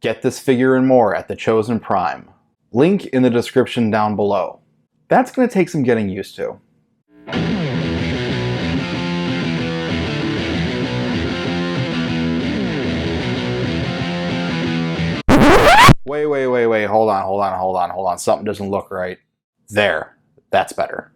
Get this figure and more at the Chosen Prime. Link in the description down below. That's going to take some getting used to. Wait, hold on. Something doesn't look right. There, that's better.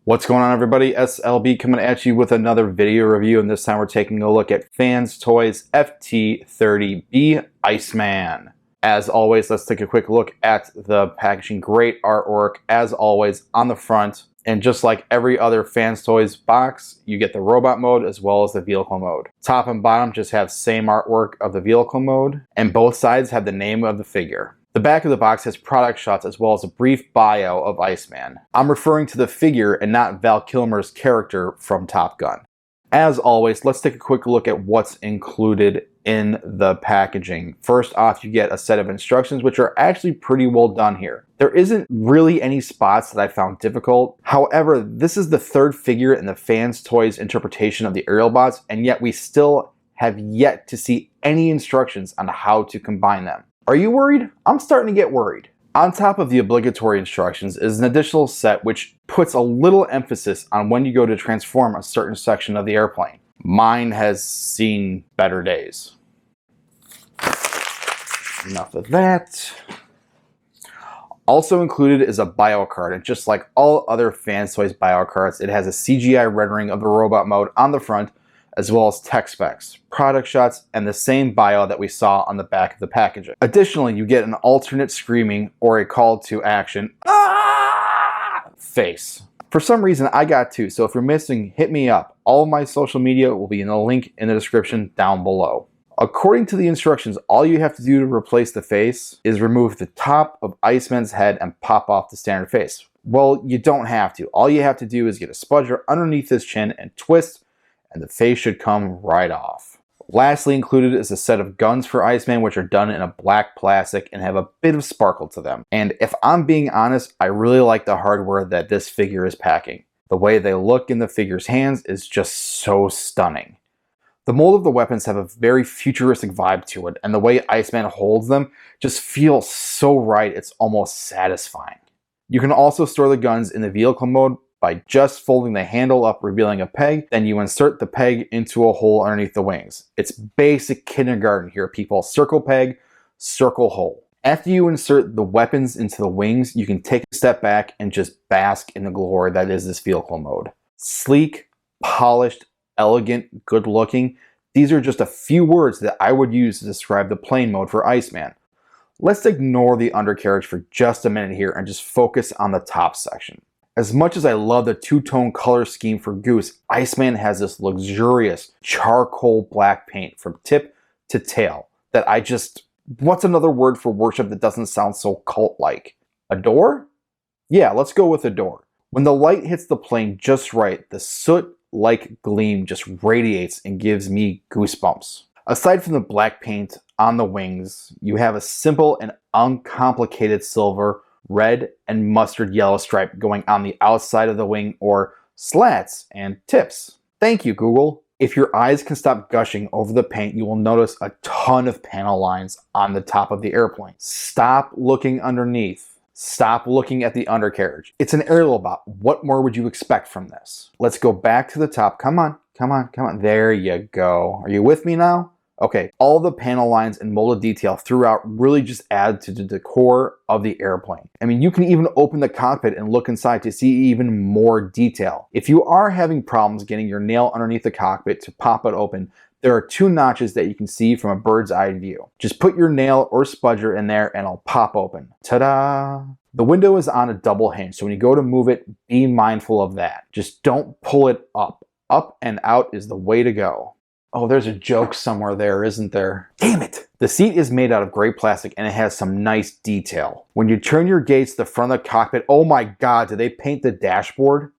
What's going on, everybody? S.L.B coming at you with another video review, and this time we're taking a look at Fans Toys FT-30B Iceman. As always, let's take a quick look at the packaging. Great artwork, as always, on the front. And just like every other Fans Toys box, you get the robot mode as well as the vehicle mode. Top and bottom just have same artwork of the vehicle mode, and both sides have the name of the figure. The back of the box has product shots as well as a brief bio of Iceman. I'm referring to the figure and not Val Kilmer's character from Top Gun. As always, let's take a quick look at what's included in the packaging. First off, you get a set of instructions, which are actually pretty well done here. There isn't really any spots that I found difficult. However, this is the third figure in the Fans Toys interpretation of the aerial bots, and yet we still have yet to see any instructions on how to combine them. Are you worried? I'm starting to get worried. On top of the obligatory instructions is an additional set which puts a little emphasis on when you go to transform a certain section of the airplane. Mine has seen better days. Enough of that. Also included is a bio card, and just like all other Fans Toys bio cards, it has a CGI rendering of the robot mode on the front, as well as tech specs, product shots, and the same bio that we saw on the back of the packaging. Additionally, you get an alternate screaming or a call to action face. For some reason, I got two, so if you're missing, hit me up. All of my social media will be in the link in the description down below. According to the instructions, all you have to do to replace the face is remove the top of Iceman's head and pop off the standard face. Well, you don't have to. All you have to do is get a spudger underneath his chin and twist, and the face should come right off. Lastly included is a set of guns for Iceman, which are done in a black plastic and have a bit of sparkle to them. And if I'm being honest, I really like the hardware that this figure is packing. The way they look in the figure's hands is just so stunning. The mold of the weapons have a very futuristic vibe to it, and the way Iceman holds them just feels so right, it's almost satisfying. You can also store the guns in the vehicle mode by just folding the handle up, revealing a peg, then you insert the peg into a hole underneath the wings. It's basic kindergarten here, people. Circle peg, circle hole. After you insert the weapons into the wings, you can take a step back and just bask in the glory that is this vehicle mode. Sleek, polished, elegant, good looking. These are just a few words that I would use to describe the plane mode for Iceman. Let's ignore the undercarriage for just a minute here and just focus on the top section. As much as I love the two-tone color scheme for Goose, Iceman has this luxurious charcoal black paint from tip to tail that what's another word for worship that doesn't sound so cult-like? Adore? Yeah, let's go with adore. When the light hits the plane just right, the soot-like gleam just radiates and gives me goosebumps. Aside from the black paint on the wings, you have a simple and uncomplicated silver, red, and mustard yellow stripe going on the outside of the wing, or slats and tips. Thank you, Google. If your eyes can stop gushing over the paint, you will notice a ton of panel lines on the top of the airplane. Stop looking underneath. Stop looking at the undercarriage. It's an aerial bot. What more would you expect from this? Let's go back to the top. Come on. There you go. Are you with me now? Okay, all the panel lines and molded detail throughout really just add to the decor of the airplane. I mean, you can even open the cockpit and look inside to see even more detail. If you are having problems getting your nail underneath the cockpit to pop it open, there are two notches that you can see from a bird's eye view. Just put your nail or spudger in there and it'll pop open. Ta-da! The window is on a double hinge, so when you go to move it, be mindful of that. Just don't pull it up. Up and out is the way to go. Oh, there's a joke somewhere there, isn't there? Damn it! The seat is made out of gray plastic and it has some nice detail. When you turn your gaze to the front of the cockpit, oh my god, did they paint the dashboard?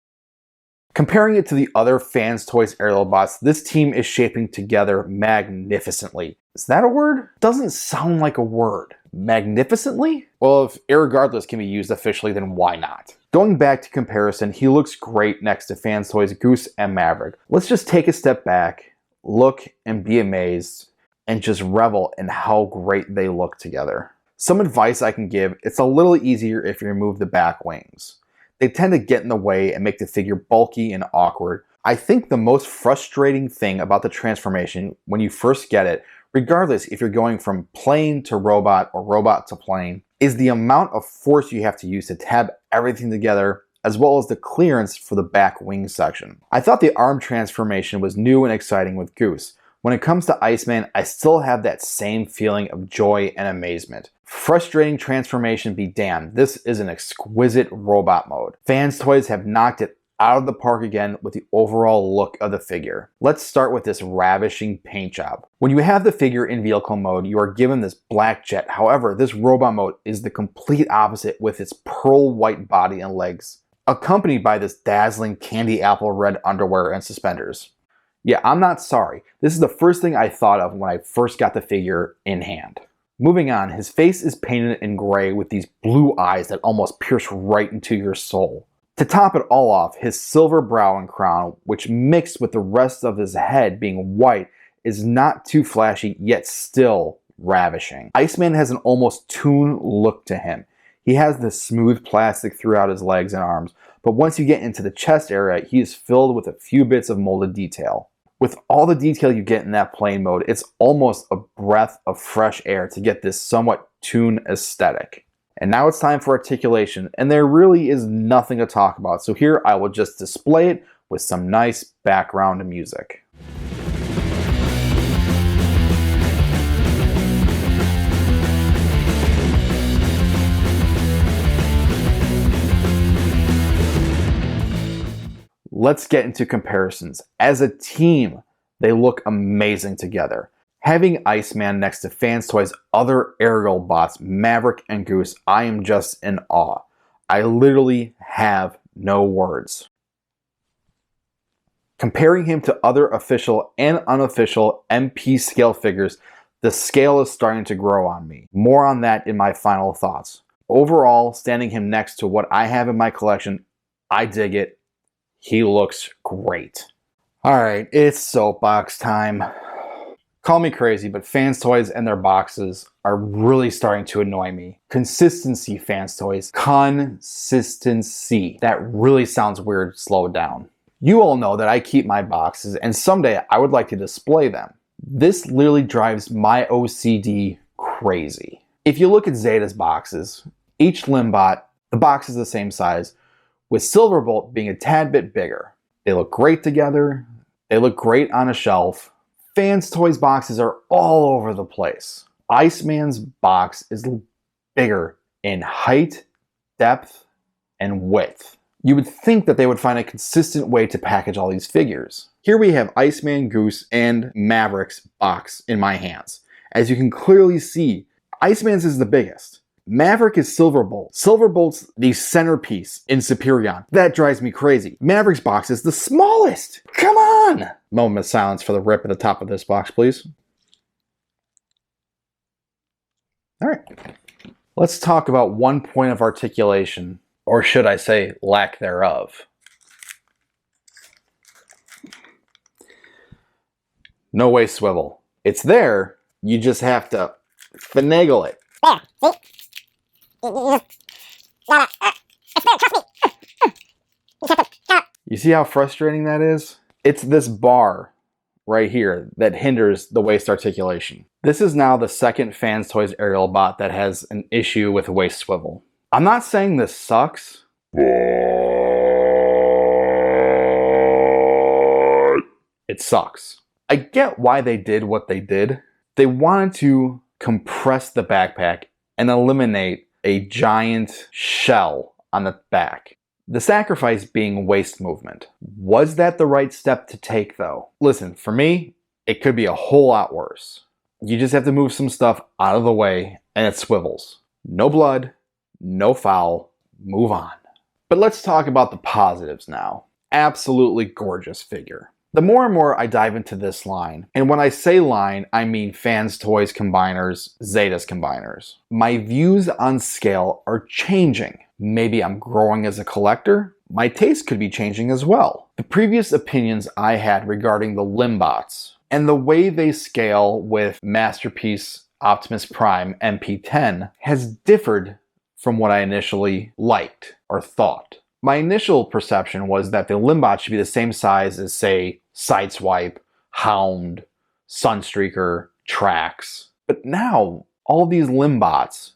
Comparing it to the other Fans Toys aerial bots, this team is shaping together magnificently. Is that a word? Doesn't sound like a word. Magnificently? Well, if irregardless can be used officially, then why not? Going back to comparison, he looks great next to Fans Toys Goose and Maverick. Let's just take a step back, look and be amazed, and just revel in how great they look together. Some advice I can give, it's a little easier if you remove the back wings. They tend to get in the way and make the figure bulky and awkward. I think the most frustrating thing about the transformation when you first get it, regardless if you're going from plane to robot or robot to plane, is the amount of force you have to use to tab everything together, as well as the clearance for the back wing section. I thought the arm transformation was new and exciting with Goose. When it comes to Iceman, I still have that same feeling of joy and amazement. Frustrating transformation be damned, this is an exquisite robot mode. Fans Toys have knocked it out of the park again with the overall look of the figure. Let's start with this ravishing paint job. When you have the figure in vehicle mode, you are given this black jet. However, this robot mode is the complete opposite with its pearl white body and legs, accompanied by this dazzling candy apple red underwear and suspenders. Yeah, I'm not sorry. This is the first thing I thought of when I first got the figure in hand. Moving on, his face is painted in gray with these blue eyes that almost pierce right into your soul. To top it all off, his silver brow and crown, which mixed with the rest of his head being white, is not too flashy, yet still ravishing. Iceman has an almost toon look to him. He has this smooth plastic throughout his legs and arms, but once you get into the chest area, he is filled with a few bits of molded detail. With all the detail you get in that plane mode, it's almost a breath of fresh air to get this somewhat toon aesthetic. And now it's time for articulation, and there really is nothing to talk about, so here I will just display it with some nice background music. Let's get into comparisons. As a team, they look amazing together. Having Iceman next to Fans Toys' other aerial bots, Maverick and Goose, I am just in awe. I literally have no words. Comparing him to other official and unofficial MP scale figures, the scale is starting to grow on me. More on that in my final thoughts. Overall, standing him next to what I have in my collection, I dig it. He looks great. Alright, it's soapbox time. Call me crazy, but Fans Toys and their boxes are really starting to annoy me. Consistency, Fans Toys. Consistency. That really sounds weird, slow down. You all know that I keep my boxes, and someday I would like to display them. This literally drives my OCD crazy. If you look at Zeta's boxes, each Limbot, the box is the same size, with Silverbolt being a tad bit bigger. They look great together. They look great on a shelf. Fans Toys boxes are all over the place. Iceman's box is bigger in height, depth, and width. You would think that they would find a consistent way to package all these figures. Here we have Iceman, Goose, and Maverick's box in my hands. As you can clearly see, Iceman's is the biggest. Maverick is Silverbolt. Silverbolt's the centerpiece in Superion. That drives me crazy. Maverick's box is the smallest. Come on! Moment of silence for the rip at the top of this box, please. Alright. Let's talk about one point of articulation, or should I say, lack thereof. No way swivel. It's there, you just have to finagle it. There, see? You see how frustrating that is? It's this bar right here that hinders the waist articulation. This is now the second Fans Toys aerial bot that has an issue with waist swivel. I'm not saying this sucks, but it sucks. I get why they did what they did. They wanted to compress the backpack and eliminate a giant shell on the back. The sacrifice being waist movement. Was that the right step to take though? Listen, for me, it could be a whole lot worse. You just have to move some stuff out of the way and it swivels. No blood, no foul, move on. But let's talk about the positives now. Absolutely gorgeous figure. The more and more I dive into this line, and when I say line, I mean Fans Toys combiners, Zeta's combiners. My views on scale are changing. Maybe I'm growing as a collector. My taste could be changing as well. The previous opinions I had regarding the Limbots, And the way they scale with Masterpiece Optimus Prime MP10 has differed from what I initially liked or thought. My initial perception was that the Limbot should be the same size as, say, Sideswipe, Hound, Sunstreaker, Trax. But now, all these Limbots,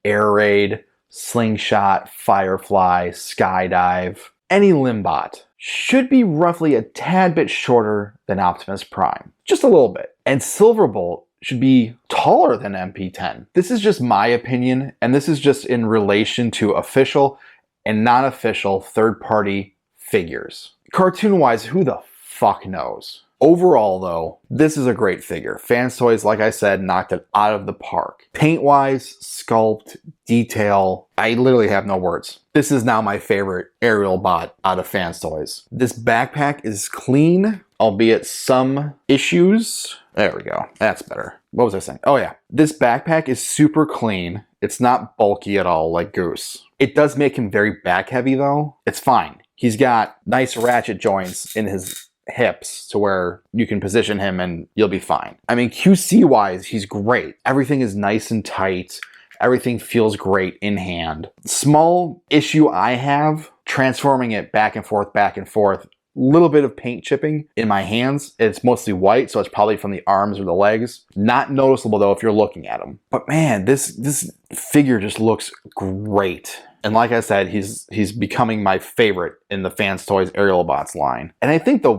Air Raid, Slingshot, Firefly, Skydive, any Limbot should be roughly a tad bit shorter than Optimus Prime. Just a little bit. And Silverbolt should be taller than MP10. This is just my opinion, and this is just in relation to official and non-official third-party figures. Cartoon-wise, who the fuck knows? Overall, though, this is a great figure. Fans Toys, like I said, knocked it out of the park. Paint-wise, sculpt, detail, I literally have no words. This is now my favorite aerial bot out of Fans Toys. This backpack is clean, albeit some issues. There we go. That's better. What was I saying? Oh yeah. This backpack is super clean. It's not bulky at all like Goose. It does make him very back heavy though. It's fine. He's got nice ratchet joints in his hips to where you can position him and you'll be fine. I mean, QC wise, he's great. Everything is nice and tight. Everything feels great in hand. Small issue I have, transforming it back and forth. Little bit of paint chipping in my hands. It's mostly white, so it's probably from the arms or the legs. Not noticeable though if you're looking at him. But man, this figure just looks great. And like I said, he's becoming my favorite in the Fans Toys Aerial Bots line. And I think the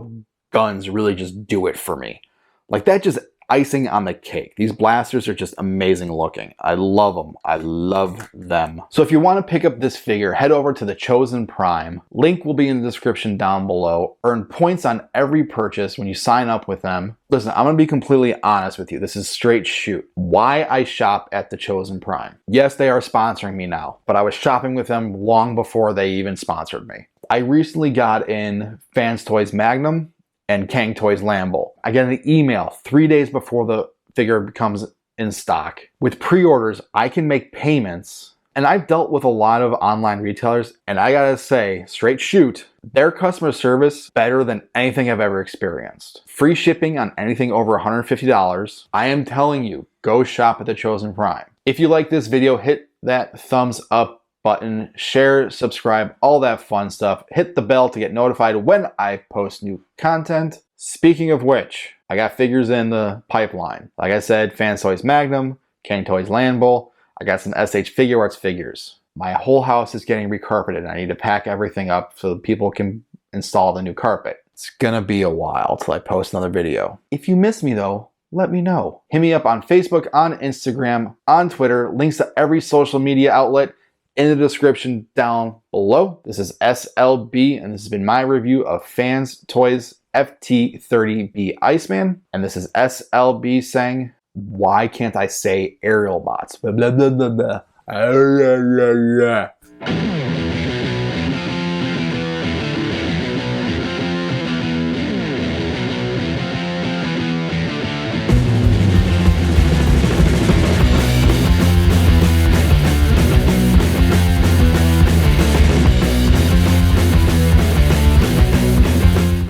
guns really just do it for me. Like that just icing on the cake. These blasters are just amazing looking. I love them. I love them. So if you want to pick up this figure, head over to the Chosen Prime. Link will be in the description down below. Earn points on every purchase when you sign up with them. Listen, I'm going to be completely honest with you. This is straight shoot. Why I shop at the Chosen Prime. Yes, they are sponsoring me now, but I was shopping with them long before they even sponsored me. I recently got in Fans Toys Magnum and Kang Toys Lambo. I get an email 3 days before the figure becomes in stock. With pre-orders, I can make payments, and I've dealt with a lot of online retailers, and I gotta say, straight shoot, their customer service better than anything I've ever experienced. Free shipping on anything over $150. I am telling you, go shop at the Chosen Prime. If you like this video, hit that thumbs up button, share, subscribe, all that fun stuff. Hit the bell to get notified when I post new content. Speaking of which, I got figures in the pipeline. Like I said, Fans Toys Magnum, Kang Toys Lambo. I got some SH Figure Arts figures. My whole house is getting recarpeted and I need to pack everything up so that people can install the new carpet. It's gonna be a while till I post another video. If you miss me though, let me know. Hit me up on Facebook, on Instagram, on Twitter. Links to every social media outlet in the description down below. This is S.L.B. and this has been my review of Fans Toys FT-30B Iceman. And this is S.L.B. saying, why can't I say aerial bots? Blah, blah, blah, blah, blah.